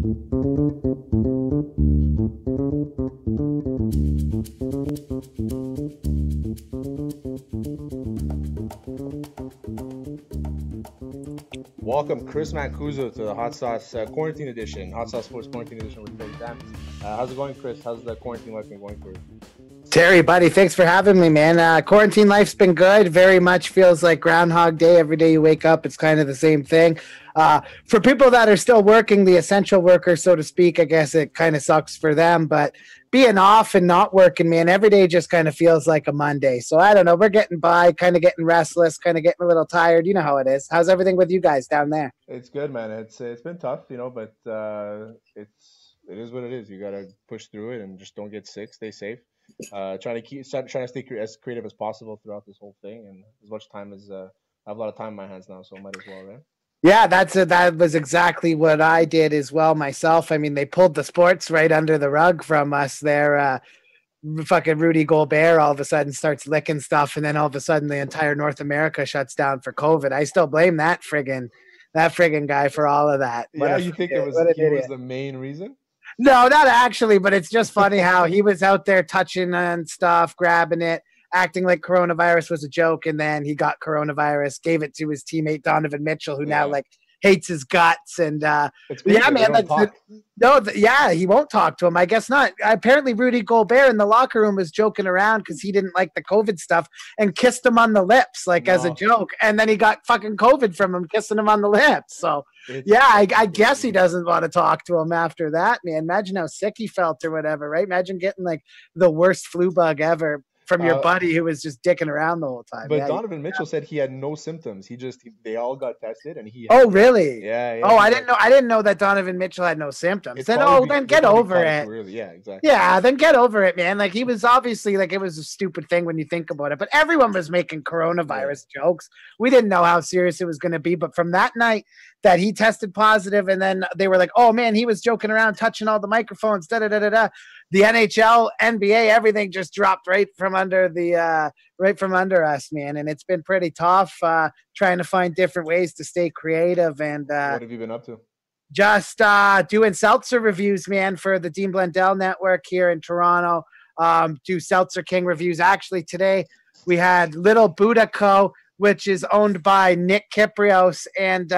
Welcome, Chris Mancuso, to the Hot Sauce Quarantine Edition, Hot Sauce Sports Quarantine Edition with Terry Tam. How's it going, Chris? How's the quarantine life been going for you? Terry, buddy, thanks for having me, man. Quarantine life's been good. Very much feels like Groundhog Day. Every day you wake up, it's kind of the same thing. For people that are still working, the essential workers, so to speak, I guess it kind of sucks for them. But being off and not working, man, every day just kind of feels like a Monday. So I don't know. We're getting by, kind of getting restless, kind of getting a little tired. You know how it is. How's everything with you guys down there? It's good, man. It's been tough, but it is what it is. You gotta push through it and just don't get sick. Stay safe. Trying to stay as creative as possible throughout this whole thing, and as much time as I have a lot of time in my hands now, so I might as well, right? Yeah, that was exactly what I did as well myself. I mean, they pulled the sports right under the rug from us there. Fucking Rudy Gobert all of a sudden starts licking stuff, and then all of a sudden the entire North America shuts down for COVID. I still blame that friggin' guy for all of that. You think he was the main reason? No, not actually, but it's just funny how he was out there touching on stuff, grabbing it, acting like coronavirus was a joke, and then he got coronavirus, gave it to his teammate Donovan Mitchell, who now hates his guts. And he won't talk to him. I guess not. Apparently Rudy Gobert in the locker room was joking around because he didn't like the COVID stuff and kissed him on the lips as a joke, and then he got fucking COVID from him kissing him on the lips. So I guess he doesn't want to talk to him after that, man. Imagine how sick he felt or whatever, right? Imagine getting like the worst flu bug ever from your buddy who was just dicking around the whole time. But Donovan Mitchell said he had no symptoms. They all got tested, and he. Oh, really? Yeah. Oh, I didn't know that Donovan Mitchell had no symptoms. Then get over it. Really. Yeah, exactly. Yeah, then get over it, man. Like, he was obviously it was a stupid thing when you think about it. But everyone was making coronavirus jokes. We didn't know how serious it was going to be. But from that night that he tested positive, and then they were like, "Oh man, he was joking around, touching all the microphones." Da da da da da. The NHL, NBA, everything just dropped right from under us, man. And it's been pretty tough trying to find different ways to stay creative. And what have you been up to? Just doing seltzer reviews, man, for the Dean Blundell Network here in Toronto. Do Seltzer King reviews. Actually, today we had Little Buddha Co., which is owned by Nick Kyprios and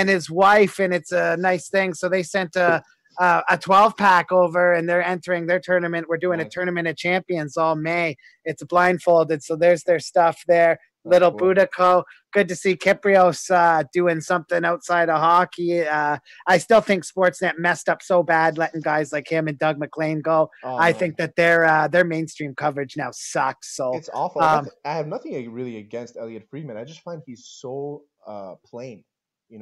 his wife, and it's a nice thing. So they sent a 12-pack over, and they're entering their tournament. We're doing a tournament of champions all May. It's blindfolded, so there's their stuff there. Little Buddha Co. Good to see Kyprios doing something outside of hockey. I still think Sportsnet messed up so bad letting guys like him and Doug McLean go. I think that their mainstream coverage now sucks. So it's awful. I have nothing really against Elliot Friedman. I just find he's so plain.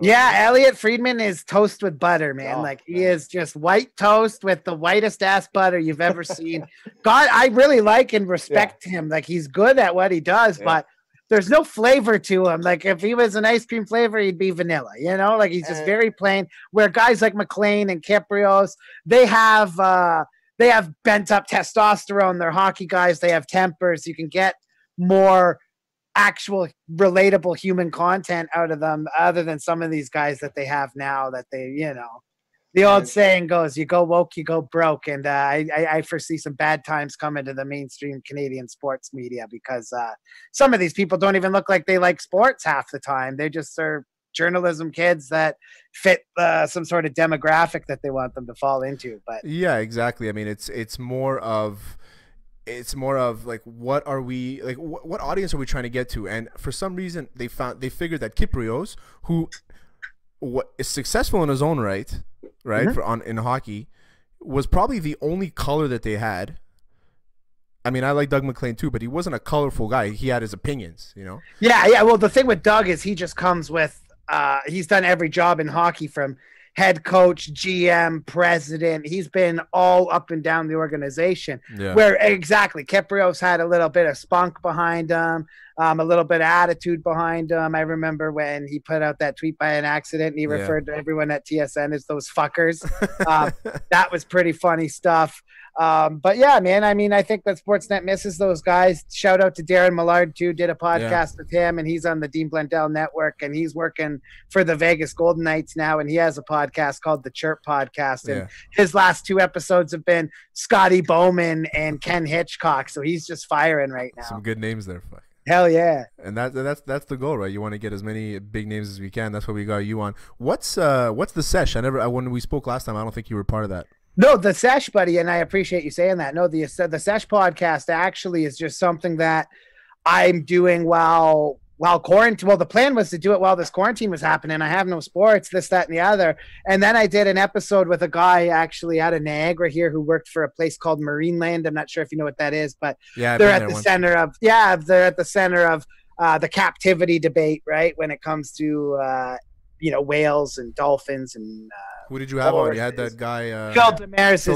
Elliot Friedman is toast with butter, man. He is just white toast with the whitest ass butter you've ever seen. God, I really like and respect him. Like, he's good at what he does, but there's no flavor to him. Like, if he was an ice cream flavor, he'd be vanilla, like he's just very plain. Where guys like McLean and Kyprios, they have bent up testosterone. They're hockey guys. They have tempers. You can get more actual relatable human content out of them other than some of these guys that they have now that the old saying goes, you go woke, you go broke. And I foresee some bad times coming to the mainstream Canadian sports media because some of these people don't even look like they like sports half the time. They just are journalism kids that fit some sort of demographic that they want them to fall into. But yeah, exactly. I mean, it's more of like, what are we like? What audience are we trying to get to? And for some reason, they figured that Kyprios, who is successful in his own right, mm-hmm. in hockey, was probably the only color that they had. I mean, I like Doug McLean too, but he wasn't a colorful guy. He had his opinions, Yeah. Well, the thing with Doug is he just comes with. He's done every job in hockey from head coach, GM, president. He's been all up and down the organization. Yeah. Where exactly Kyprios had a little bit of spunk behind him. A little bit of attitude behind him. I remember when he put out that tweet by an accident and he referred to everyone at TSN as those fuckers. That was pretty funny stuff. But yeah, man, I mean, I think that Sportsnet misses those guys. Shout out to Darren Millard too, did a podcast with him, and he's on the Dean Blundell network, and he's working for the Vegas Golden Knights now, and he has a podcast called the Chirp Podcast, and his last 2 episodes have been Scotty Bowman and Ken Hitchcock, so he's just firing right now. Some good names there. Fuck. Hell yeah. And that's the goal, right? You want to get as many big names as we can. That's what we got you on. What's the Sesh? When we spoke last time, I don't think you were part of that. No, the Sesh, buddy, and I appreciate you saying that. No, the Sesh podcast actually is just something that I'm doing while quarantine. Well, the plan was to do it while this quarantine was happening. I have no sports, this, that, and the other. And then I did an episode with a guy actually out of Niagara here who worked for a place called Marineland. I'm not sure if you know what that is, but they're at the center of the captivity debate, right? When it comes to whales and dolphins and who did you have on? You had that guy Phil Damaris,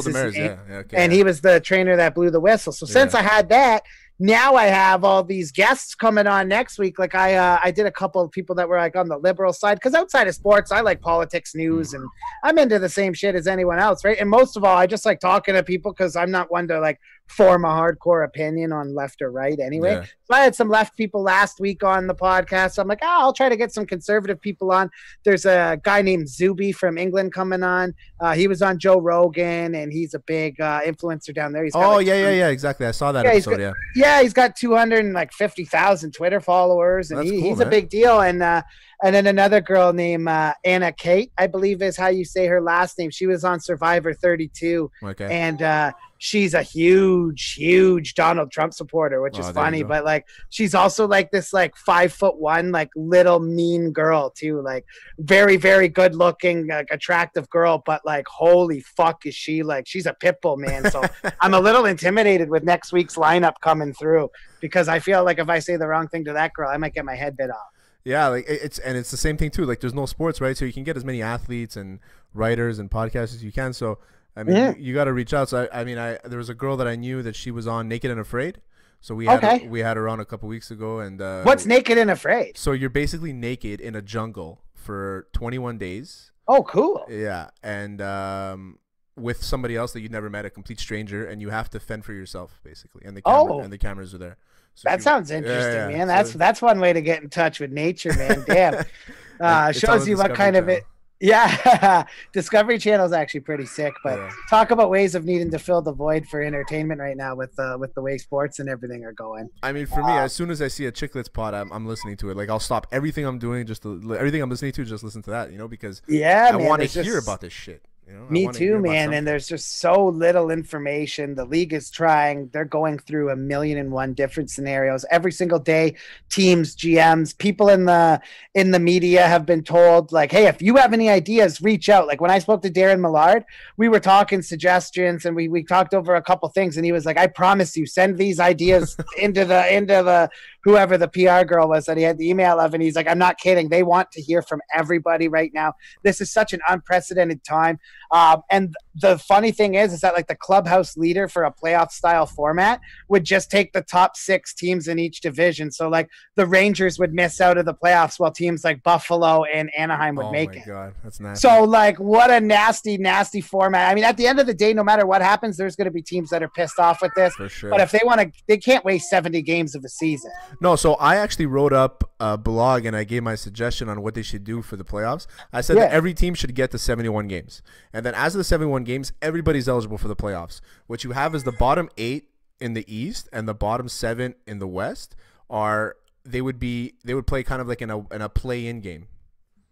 and he was the trainer that blew the whistle. So since I had that, now I have all these guests coming on next week. Like I did a couple of people that were like on the liberal side, because outside of sports, I like politics, news, and I'm into the same shit as anyone else, right? And most of all, I just like talking to people because I'm not one to like form a hardcore opinion on left or right anyway. Yeah. So I had some left people last week on the podcast. So I'm like, I'll try to get some conservative people on. There's a guy named Zuby from England coming on. He was on Joe Rogan, and he's a big influencer down there. He's got exactly. I saw that episode. He's got 250,000 Twitter followers, and he's a big deal. And then another girl named Anna Kate, I believe is how you say her last name. She was on Survivor 32. Okay. And she's a huge Donald Trump supporter, which is funny. But like, she's also like this like 5'1", like little mean girl too. Like very, very good looking, like attractive girl. But like, holy fuck, is she like, she's a pit bull, man. So I'm a little intimidated with next week's lineup coming through, because I feel like if I say the wrong thing to that girl, I might get my head bit off. Yeah, like it's the same thing too. Like there's no sports, right? So you can get as many athletes and writers and podcasts as you can. So I mean, you got to reach out. So I mean, there was a girl that I knew that she was on Naked and Afraid. So we had her on a couple weeks ago. And what's Naked and Afraid? So you're basically naked in a jungle for 21 days. Oh, cool. Yeah, and with somebody else that you've never met, a complete stranger, and you have to fend for yourself basically. And the cameras are there. So that sounds interesting, man. That's one way to get in touch with nature, man. Damn. Shows you what kind of it. Yeah, Discovery Channel is actually pretty sick. But talk about ways of needing to fill the void for entertainment right now with the way sports and everything are going. I mean, for me, as soon as I see a Chicklets pod, I'm listening to it. Like I'll stop everything I'm doing, everything I'm listening to, just listen to that. Because I want to hear about this shit. Me too, man. And there's just so little information. The league is trying. They're going through 1,000,001 different scenarios every single day. Teams, GMs, people in the media have been told, like, hey, if you have any ideas, reach out. Like when I spoke to Darren Millard, we were talking suggestions, and we talked over a couple things, and he was like, I promise you, send these ideas into the whoever the PR girl was that he had the email of, and he's like, I'm not kidding. They want to hear from everybody right now. This is such an unprecedented time. And the funny thing is that like the clubhouse leader for a playoff style format would just take the top 6 teams in each division. So like the Rangers would miss out of the playoffs while teams like Buffalo and Anaheim would make it. Oh my God, that's nasty. So like what a nasty format. I mean, at the end of the day, no matter what happens, there's going to be teams that are pissed off with this. For sure. But if they can't waste 70 games of a season. No, so I actually wrote up a blog and I gave my suggestion on what they should do for the playoffs. I said that every team should get to 71 games. And then as of the 71 games, everybody's eligible for the playoffs. What you have is the bottom 8 in the East and the bottom 7 in the West they would play kind of like in a play-in game.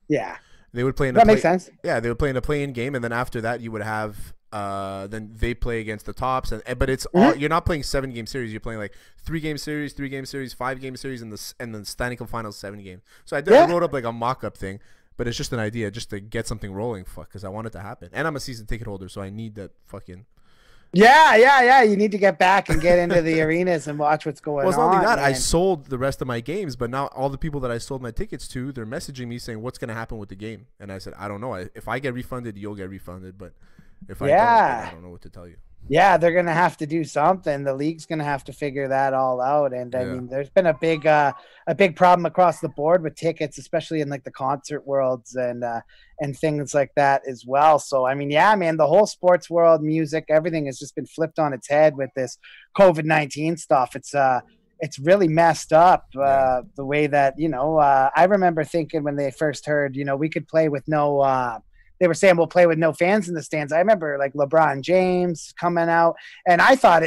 Yeah. They would play in that makes sense. Yeah, they would play in a play-in game, and then after that you would have then they play against the tops, but it's all, you're not playing 7-game series. You're playing like 3-game series, 3-game series, 5-game series, and the Stanley Cup Finals 7-game. So I wrote up like a mock-up thing, but it's just an idea just to get something rolling, because I want it to happen. And I'm a season ticket holder, so I need that fucking. Yeah. You need to get back and get into the arenas and watch what's going on. Well, it's not only that. Man. I sold the rest of my games, but now all the people that I sold my tickets to, they're messaging me saying, what's going to happen with the game? And I said, I don't know. If I get refunded, you'll get refunded. But if I don't, I don't know what to tell you. Yeah, they're gonna have to do something. The league's gonna have to figure that all out. And I mean, there's been a big problem across the board with tickets, especially in like the concert worlds and things like that as well. So I mean, yeah, man, the whole sports world, music, everything has just been flipped on its head with this COVID-19 stuff. It's really messed up the way that, I remember thinking when they first heard, we could play with no they were saying we'll play with no fans in the stands. I remember like LeBron James coming out, and I thought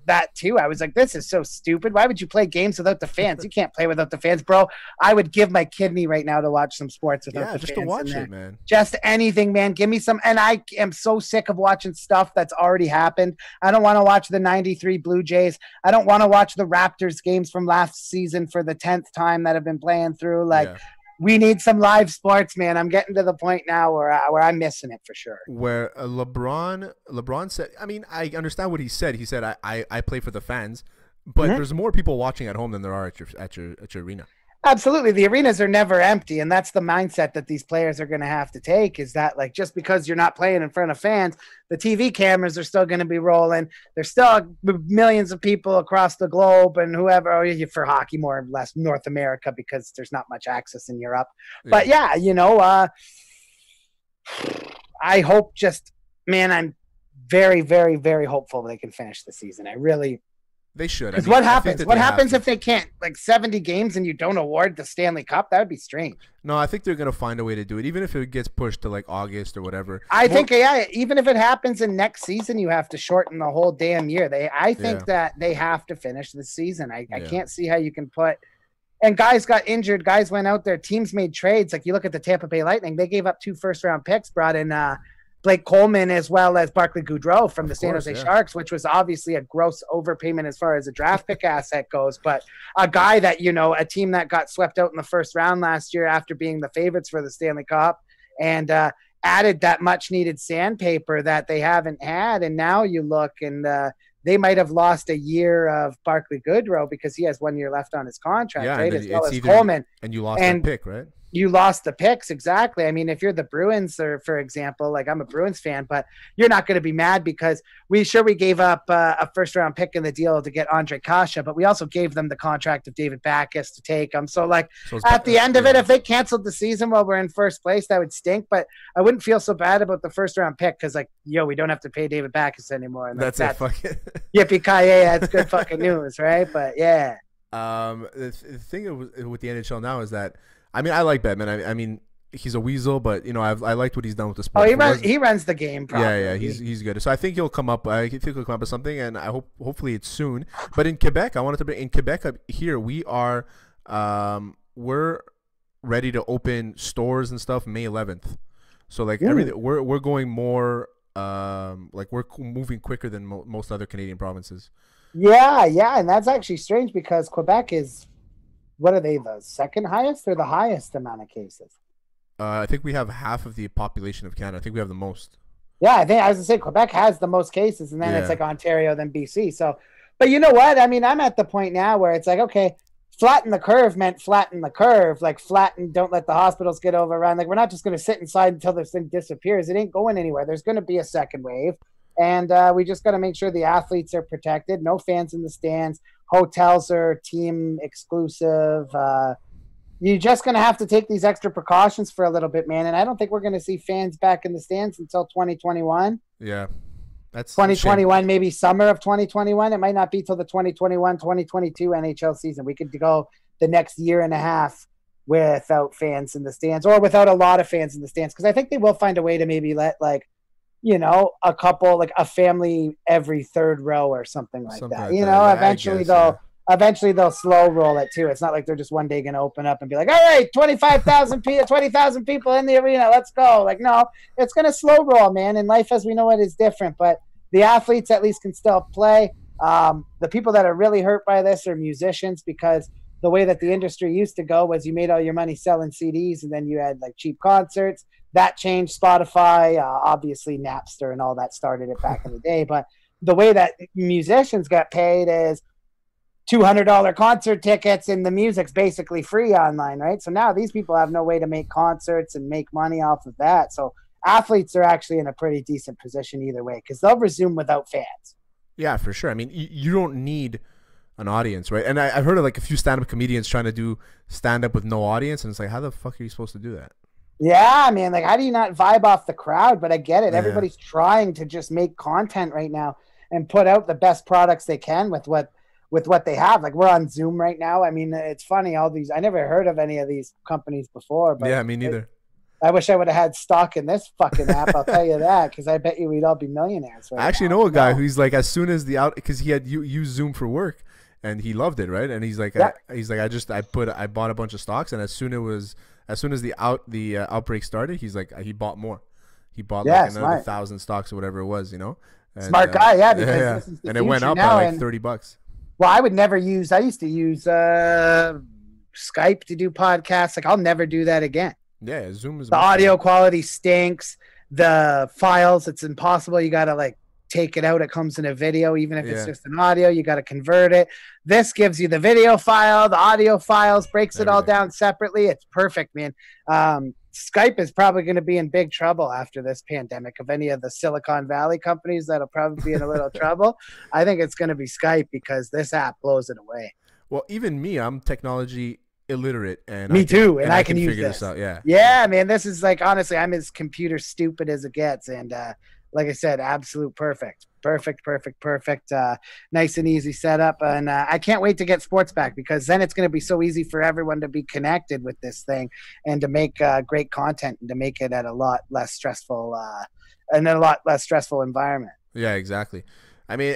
that too. I was like, this is so stupid. Why would you play games without the fans? You can't play without the fans, bro. I would give my kidney right now to watch some sports without the fans. Yeah, just to watch it, man. Just anything, man. Give me some. And I am so sick of watching stuff that's already happened. I don't want to watch the 93 Blue Jays. I don't want to watch the Raptors games from last season for the 10th time that have been playing through. We need some live sports, man. I'm getting to the point now where I'm missing it for sure. Where LeBron said, I mean, I understand what he said. He said, I play for the fans, but there's more people watching at home than there are at your arena. Absolutely. The arenas are never empty. And that's the mindset that these players are going to have to take, is that like, just because you're not playing in front of fans, the TV cameras are still going to be rolling. There's still millions of people across the globe and whoever, for hockey, more or less North America, because there's not much access in Europe. Yeah. But yeah, I hope man, I'm very, very, very hopeful they can finish the season. They should. Because what happens? What happens if they can't? Like 70 games and you don't award the Stanley Cup? That would be strange. No, I think they're going to find a way to do it, even if it gets pushed to like August or whatever. I think, even if it happens in next season, you have to shorten the whole damn year. I think that they have to finish the season. I can't see how you can put – and guys got injured. Guys went out there. Teams made trades. Like you look at the Tampa Bay Lightning, they gave up 2 first-round picks, brought in Blake Coleman as well as Barclay Goodrow from the San Jose Sharks, which was obviously a gross overpayment as far as a draft pick asset goes. But a guy that, a team that got swept out in the first round last year after being the favorites for the Stanley Cup, and added that much needed sandpaper that they haven't had. And now you look and they might have lost a year of Barclay Goodrow because he has 1 year left on his contract, right? As well as Coleman. And you lost that pick, right? You lost the picks, exactly. I mean, if you're the Bruins, or for example, like I'm a Bruins fan, but you're not going to be mad because we gave up a first-round pick in the deal to get Andre Kasha, but we also gave them the contract of David Backes to take him. So, at the end of it, if they canceled the season while we're in first place, that would stink. But I wouldn't feel so bad about the first-round pick because, we don't have to pay David Backes anymore. And that's it. Fuck it. Yippee-ki-yay, that's good fucking news, right? But yeah. The thing with the NHL now is that, I mean, I like Bettman. I mean, he's a weasel, but I liked what he's done with the sport. Oh, he runs the game properly. Yeah, he's good. So I think he'll come up. I think he'll come up with something, and I hopefully it's soon. But in Quebec, in Quebec here, we are we're ready to open stores and stuff May 11th. So everything, we're going more we're moving quicker than most other Canadian provinces. Yeah, and that's actually strange because Quebec is. What are they, the second highest or the highest amount of cases? I think we have half of the population of Canada. I think we have the most. Yeah, I was going to say Quebec has the most cases, and then it's like Ontario, then BC. So, but you know what? I mean, I'm at the point now where it's like, okay, flatten the curve meant flatten the curve. Like flatten, don't let the hospitals get overrun. Like we're not just going to sit inside until this thing disappears. It ain't going anywhere. There's going to be a second wave. And we just got to make sure the athletes are protected. No fans in the stands. Hotels are team exclusive. You're just going to have to take these extra precautions for a little bit, man. And I don't think we're going to see fans back in the stands until 2021. Yeah. That's 2021, maybe summer of 2021. It might not be till the 2021-2022 NHL season. We could go the next year and a half without fans in the stands or without a lot of fans in the stands. Because I think they will find a way to maybe let a couple, a family every third row or something like that. Eventually they'll slow roll it too. It's not like they're just one day going to open up and be like, all right, 20,000 people in the arena. Let's go. No, it's going to slow roll, man. And life as we know it is different, but the athletes at least can still play. The people that are really hurt by this are musicians because the way that the industry used to go was you made all your money selling CDs and then you had cheap concerts. That changed. Spotify, obviously Napster and all that started it back in the day. But the way that musicians got paid is $200 concert tickets and the music's basically free online, right? So now these people have no way to make concerts and make money off of that. So athletes are actually in a pretty decent position either way because they'll resume without fans. Yeah, for sure. I mean, you don't need an audience, right? And I've heard of like a few stand-up comedians trying to do stand-up with no audience, and it's like, how the fuck are you supposed to do that? Yeah, man. Like, how do you not vibe off the crowd? But I get it. Yeah. Everybody's trying to just make content right now and put out the best products they can with what they have. Like, we're on Zoom right now. I mean, it's funny. I never heard of any of these companies before. But yeah, me neither. I wish I would have had stock in this fucking app. I'll tell you that, because I bet you we'd all be millionaires. Right I actually know a guy who's like, as soon as because he had used Zoom for work, and he loved it, right? And he's like, I bought a bunch of stocks, and as soon as the outbreak started, he's like, he bought more. He bought like another 1,000 stocks or whatever it was, you know. And, smart guy, yeah. Because this is the and it went up by like $30. Well, I used to use Skype to do podcasts. Like, I'll never do that again. Yeah, Zoom is the audio quality stinks. The files, it's impossible. You got to like take it out. It comes in a video, even if it's just an audio, you got to convert it. This gives you the video file, the audio files, breaks it all down separately. It's perfect, man. Skype is probably going to be in big trouble after this pandemic. Of any of the Silicon Valley companies that'll probably be in a little trouble, I think it's going to be Skype because this app blows it away. Well, even me, I'm technology illiterate, and me too, and I can use figure this out. Yeah, man, this is like, honestly, I'm as computer stupid as it gets, and like I said, absolute perfect. Nice and easy setup, and I can't wait to get sports back, because then it's going to be so easy for everyone to be connected with this thing and to make great content and to make it at a lot less stressful environment. Yeah, exactly. I mean,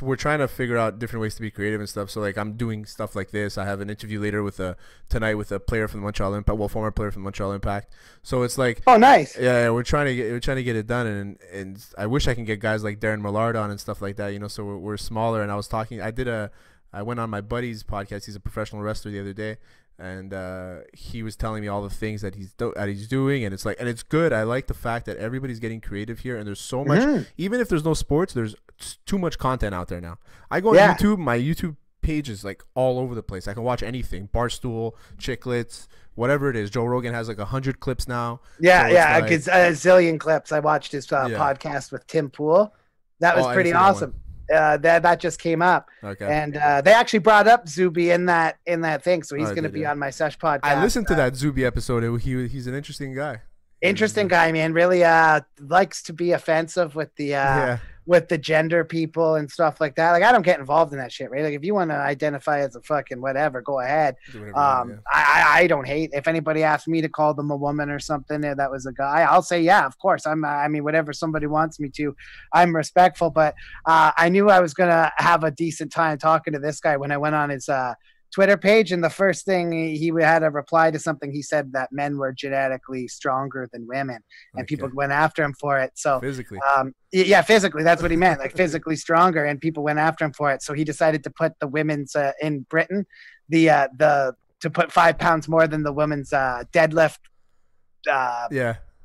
we're trying to figure out different ways to be creative and stuff. So like, I'm doing stuff like this. I have an interview later tonight with a player from the Montreal Impact, former player from the Montreal Impact. So it's like, oh, nice. Yeah, we're trying to get it done, and I wish I can get guys like Darren Millard on and stuff like that. You know, so we're smaller. And I went on my buddy's podcast. He's a professional wrestler the other day. And he was telling me all the things that he's doing, and it's good. I like the fact that everybody's getting creative here, and there's so much. Even if there's no sports, there's too much content out there now. I go on YouTube. My YouTube page is like all over the place. I can watch anything: Barstool, Chiclets, whatever it is. Joe Rogan has like 100 clips now. Yeah, so yeah, like, a zillion clips. I watched his podcast with Tim Pool. That was pretty awesome. That just came up, and they actually brought up Zuby in that thing, so he's going to be on my Sesh podcast. I listened to that Zuby episode. He's an interesting guy. Interesting guy, man. Really likes to be offensive with the gender people and stuff like that. Like, I don't get involved in that shit, right? Like, if you want to identify as a fucking whatever, go ahead. I don't hate. If anybody asked me to call them a woman or something, that was a guy, I'll say, yeah, of course. I mean, whatever somebody wants me to, I'm respectful. But I knew I was going to have a decent time talking to this guy when I went on his Twitter page, and the first thing he had a reply to something he said, that men were genetically stronger than women, and people went after him for it. So physically, physically, that's what he meant, like physically stronger, and people went after him for it. So he decided to put the women's in Britain to put 5 pounds more than the women's deadlift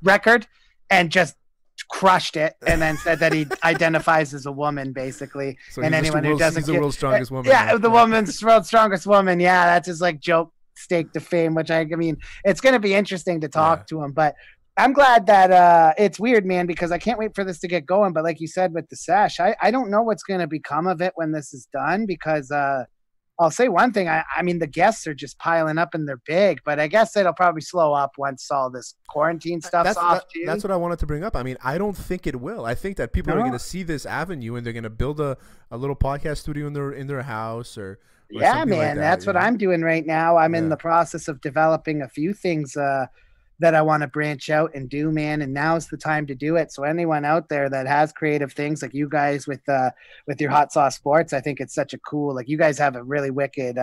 record, and just crushed it, and then said that he identifies as a woman, basically. So and anyone who doesn't, he's the world's strongest woman. Yeah, the woman's world's strongest woman. Yeah, that's his like joke stake to fame. Which I mean, it's going to be interesting to talk to him. But I'm glad that it's weird, man, because I can't wait for this to get going. But like you said with the Sesh, I don't know what's going to become of it when this is done, because I'll say one thing. I mean, the guests are just piling up and they're big, but I guess it'll probably slow up once all this quarantine stuff's off too. That's what I wanted to bring up. I mean, I don't think it will. I think that people are going to see this avenue, and they're going to build a little podcast studio in their house or yeah, man. Like that's what I'm doing right now. I'm in the process of developing a few things that I want to branch out and do, man. And now's the time to do it. So anyone out there that has creative things like you guys with your Hot Sauce Sports, I think it's such a cool, like, you guys have a really wicked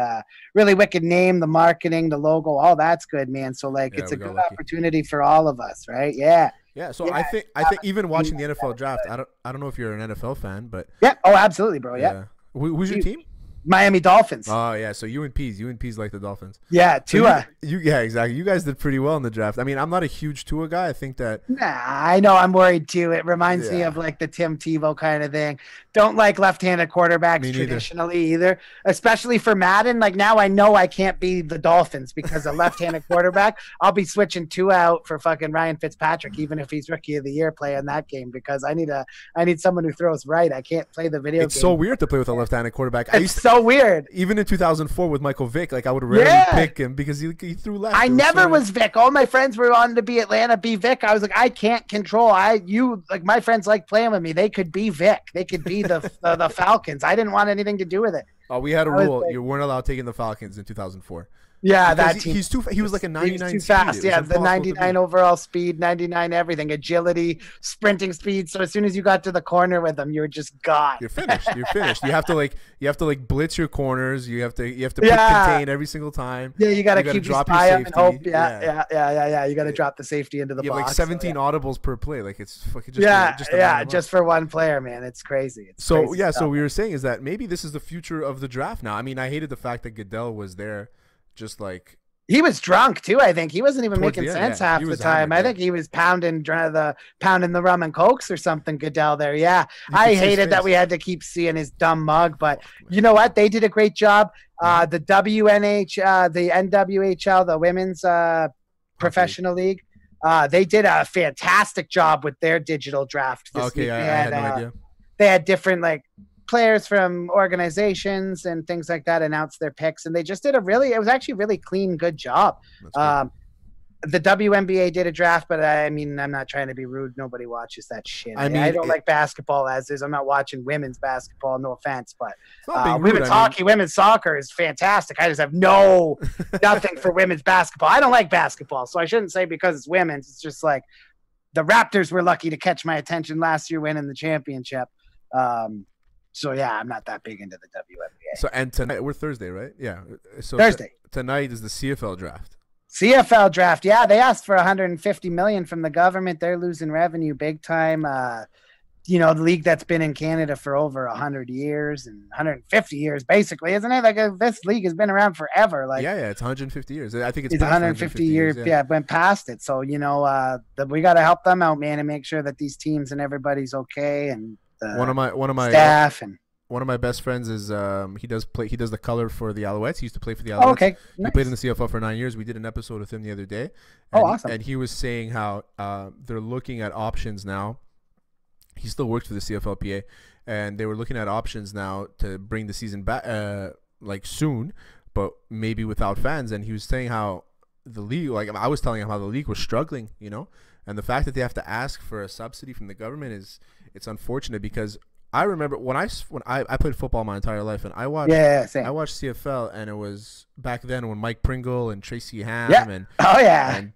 name, the marketing, the logo, all that's good, man. So like, it's a good opportunity for all of us, right? Yeah. Yeah. So I think even watching the NFL draft, I don't know if you're an NFL fan, but yeah. Oh, absolutely, bro. Yeah. Who's your team? Miami Dolphins. Oh yeah, so UNP's like the Dolphins. Yeah, Tua. So yeah, exactly. You guys did pretty well in the draft. I mean, I'm not a huge Tua guy. I think that. Nah, I know I'm worried too. It reminds me of like the Tim Tebow kind of thing. Don't like left-handed quarterbacks traditionally either, especially for Madden. Like now I know I can't be the Dolphins because a left-handed quarterback. I'll be switching Tua out for fucking Ryan Fitzpatrick, even if he's rookie of the year playing that game, because I need someone who throws right. I can't play the video game. It's so weird to play with a left-handed quarterback. It's so weird. Even in 2004 with Michael Vick, like I would rarely pick him because he threw left. I never was Vic. All my friends were on to be Atlanta, be Vic. I was like, I can't control. Like my friends like playing with me. They could be Vic. They could be the Falcons. I didn't want anything to do with it. Oh, we had a rule. You weren't allowed taking the Falcons in 2004. Yeah, that team. He was like a 99 too speed. fast. Yeah, the 99 overall speed, 99 everything, agility, sprinting speed. So as soon as you got to the corner with them, you were just gone. You're finished. You have to blitz your corners. You have to contain every single time. Yeah, you got to keep your spy up and hope. Yeah. You got to drop the safety into the box. You have like 17 audibles per play. Like it's fucking just for one player, man. It's crazy. So we were saying is that maybe this is the future of the draft now. I mean, I hated the fact that Goodell was there. Just like he was drunk too. I think he wasn't even making sense half the time. I think he was pounding the rum and cokes or something. Goodell there. Yeah, I hated that we had to keep seeing his dumb mug, but you know what? They did a great job. The WNH, the NWHL, the women's professional league. They did a fantastic job with their digital draft. This week. I had no idea. They had different players from organizations and things like that announce their picks, and they just did it was actually a really clean, good job. The WNBA did a draft, but I mean, I'm not trying to be rude. Nobody watches that shit. I don't like basketball as is. I'm not watching women's basketball. No offense, but women's hockey, women's soccer is fantastic. I just have nothing for women's basketball. I don't like basketball, so I shouldn't say because it's women's. It's just like the Raptors were lucky to catch my attention last year winning the championship. So yeah, I'm not that big into the WNBA. So and tonight we're Thursday, right? Yeah. So Thursday. Tonight is the CFL draft. CFL draft. Yeah, they asked for $150 million from the government. They're losing revenue big time. The league that's been in Canada for over 100 years and 150 years, basically, isn't it? Like this league has been around forever. Like it's 150 years. I think it's 150 years. Yeah, it went past it. So we got to help them out, man, and make sure that these teams and everybody's okay. And one of my staff and one of my best friends is he does the color for the Alouettes. He used to play for the Alouettes. Oh, okay. Nice. He played in the CFL for 9 years. We did an episode with him the other day. And, awesome. And he was saying how they're looking at options now. He still works for the CFLPA, and they were looking at options now to bring the season back soon, but maybe without fans. And he was saying how the league, I was telling him how the league was struggling, and the fact that they have to ask for a subsidy from the government it's unfortunate because I remember when I played football my entire life, and I watched CFL, and it was back then when Mike Pringle and Tracy Ham and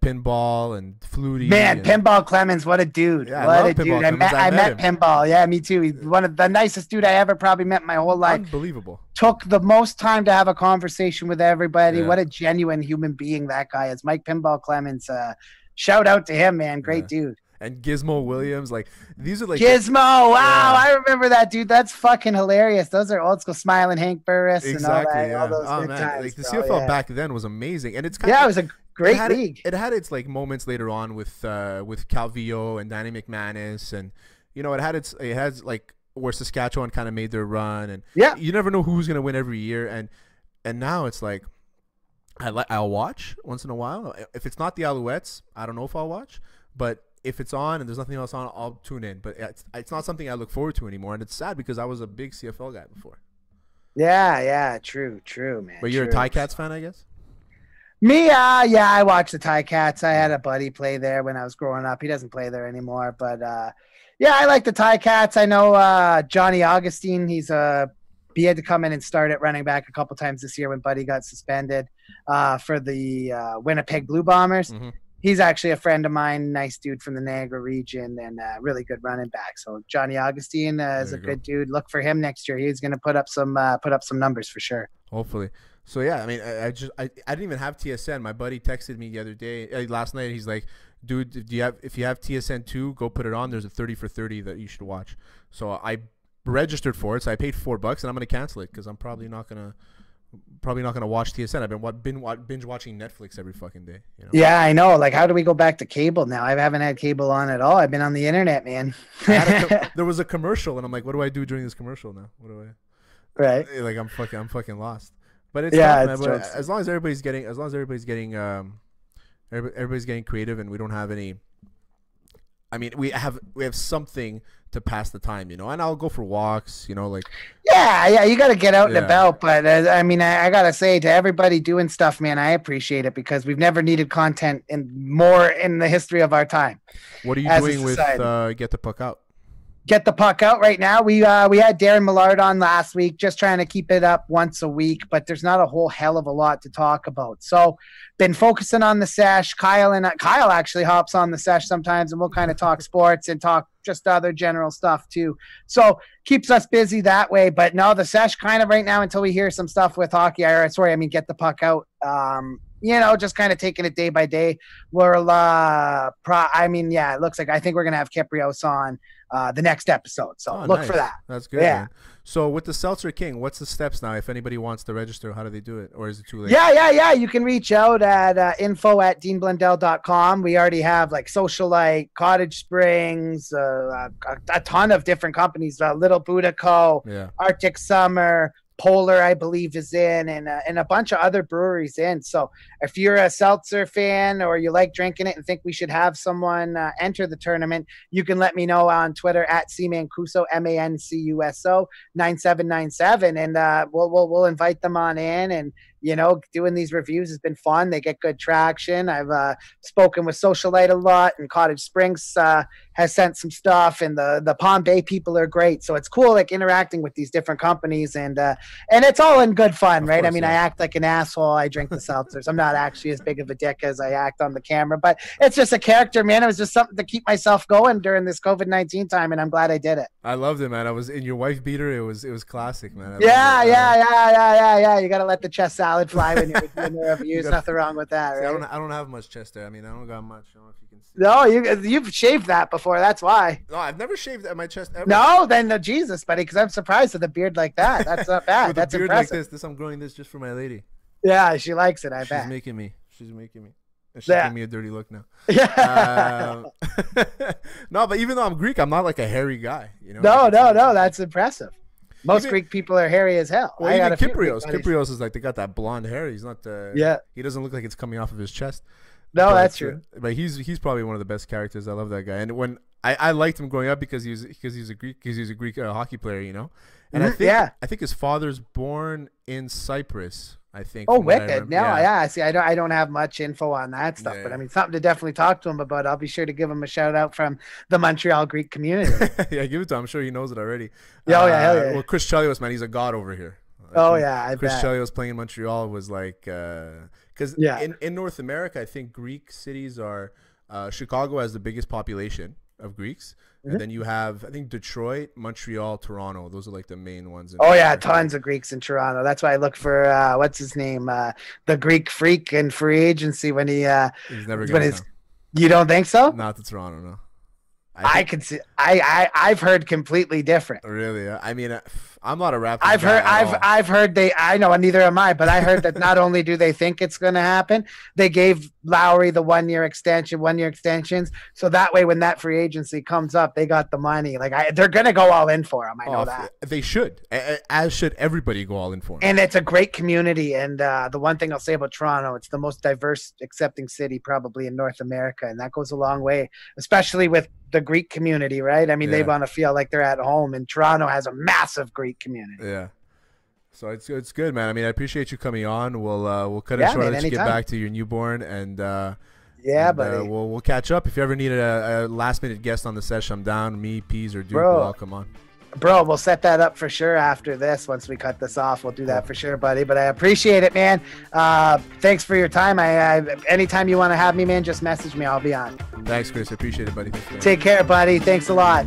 Pinball and Flutie. Man, Pinball Clemens, what a dude! Yeah, what a dude! I met Pinball. Yeah, me too. He's one of the nicest dude I ever probably met in my whole life. Unbelievable. Took the most time to have a conversation with everybody. Yeah. What a genuine human being that guy is, Mike Pinball Clemens. Shout out to him, man. Great dude. And Gizmo Williams, these are Gizmo. Wow, I remember that, dude. That's fucking hilarious. Those are old school. Smiling Hank Burris and all that. All those good times. The CFL back then was amazing, and it's it was a great league. It had its moments later on with Calvillo and Danny McManus, and it has where Saskatchewan kind of made their run, and you never know who's gonna win every year, and now it's I'll watch once in a while. If it's not the Alouettes, I don't know if I'll watch, but if it's on and there's nothing else on, I'll tune in. But it's not something I look forward to anymore, and it's sad because I was a big CFL guy before. Yeah, true, man. But you're a Ticats fan, I guess? Me, I watched the Ticats. I had a buddy play there when I was growing up. He doesn't play there anymore, but I like the Ticats. I know Johnny Augustine. He had to come in and start at running back a couple times this year when Buddy got suspended for the Winnipeg Blue Bombers. Mm-hmm. He's actually a friend of mine, nice dude from the Niagara region, and really good running back. So Johnny Augustine is a good dude. Look for him next year. He's going to put up some numbers for sure. Hopefully. So yeah, I mean, I didn't even have TSN. My buddy texted me the other day, last night. He's like, "Dude, if you have TSN 2, go put it on. There's a 30 for 30 that you should watch." So I registered for it, so I paid $4, and I'm gonna cancel it because I'm probably not gonna watch TSN. I've been binge watching Netflix every fucking day. You know? Yeah, I know. Like, how do we go back to cable now? I haven't had cable on at all. I've been on the internet, man. There was a commercial, and I'm like, what do I do during this commercial now? What do I? Right. Like, I'm fucking lost. But it's yeah, tough, man. But as long as everybody's getting creative, and we don't have any. I mean, we have something to pass the time, you know, and I'll go for walks, you know, like. Yeah, you got to get out and about. But I mean, I got to say to everybody doing stuff, man, I appreciate it because we've never needed content more in the history of our time. What are you doing with Get the Puck Out? Get the Puck Out right now. We had Darren Millard on last week, just trying to keep it up once a week, but there's not a whole hell of a lot to talk about. So been focusing on the Sesh. Kyle actually hops on the Sesh sometimes, and we'll kind of talk sports and talk just other general stuff too. So keeps us busy that way. But no, the Sesh kind of right now until we hear some stuff with hockey. Get the Puck Out. You know, just kind of taking it day by day. We're it looks like I think we're gonna have Kiprios on the next episode. So look for that. That's good. Yeah. Man. So with the Seltzer King, what's the steps now? If anybody wants to register, how do they do it? Or is it too late? Yeah. You can reach out at info@deanblundell.com. We already have like Socialite, Cottage Springs, a ton of different companies, Little Buddha Co., Arctic Summer, Polar, I believe, is in, and a bunch of other breweries in. So if you're a seltzer fan or you like drinking it and think we should have someone enter the tournament, you can let me know on Twitter at cmancuso, Mancuso 9797, and we'll invite them on in. And you know, doing these reviews has been fun. They get good traction. I've spoken with Socialite a lot, and Cottage Springs has sent some stuff, and the Palm Bay people are great. So it's cool, like interacting with these different companies, and it's all in good fun, right? I mean, I act like an asshole. I drink the seltzers. I'm not actually as big of a dick as I act on the camera, but it's just a character, man. It was just something to keep myself going during this COVID-19 time, and I'm glad I did it. I loved it, man. I was in your wife beater. It was classic, man. Yeah. You got to let the chest salad fly when you're doing the reviews. Nothing wrong with that, right? I don't have much chest there. I mean, I don't got much. I don't know if you can see. No, you've shaved that before. That's why. No, I've never shaved my chest ever. No, then Jesus, buddy, because I'm surprised with a beard like that. That's not bad. With That's a beard impressive. like this, I'm growing this just for my lady. Yeah, she likes it. She's bet. Making me. She's making me. She's giving me a dirty look now. Yeah. No, but even though I'm Greek, I'm not like a hairy guy. You know. No. That's impressive. Most Greek people are hairy as hell. Well, even Kiprios is like they got that blonde hair. He's not the. Yeah. He doesn't look like it's coming off of his chest. No, that's true. But he's probably one of the best characters. I love that guy. And when I liked him growing up because he was a Greek hockey player, you know. And I think his father's born in Cyprus. I think. Oh, wicked! Yeah. See, I don't have much info on that stuff, but I mean, something to definitely talk to him about. I'll be sure to give him a shout out from the Montreal Greek community. Yeah, give it to him. I'm sure he knows it already. Hell yeah. Well, Chris Chelios, man, he's a god over here. Chris Chelios playing in Montreal was like, because in North America, I think Greek cities are Chicago has the biggest population of Greeks. And then you have, I think, Detroit, Montreal, Toronto. Those are like the main ones. Tons of Greeks in Toronto. That's why I look for what's his name, the Greek freak in free agency when he's never going to. You don't think so? Not to Toronto, no. I can see. I've heard completely different. Really? I mean, I'm not a Raptors. I've heard I know, and neither am I. But I heard that not only do they think it's going to happen, they gave Lowry the 1 year extensions, so that way when that free agency comes up, they got the money. Like they're going to go all in for him. I know that they should, as should everybody go all in for him. And it's a great community. And the one thing I'll say about Toronto, it's the most diverse, accepting city probably in North America, and that goes a long way, especially with the Greek community, right? I mean, they want to feel like they're at home, and Toronto has a massive Greek community. Yeah. So it's good, man. I mean, I appreciate you coming on. We'll cut it short. Let you get back to your newborn, and buddy. We'll catch up. If you ever need a last minute guest on the session, I'm down. Me, Peas, or Duke will all come on. Bro, we'll set that up for sure after this. Once we cut this off, we'll do that for sure, buddy. But I appreciate it, man. Thanks for your time. Anytime you want to have me, man, just message me. I'll be on. Thanks, Chris. I appreciate it, buddy. Take care, buddy. Thanks a lot.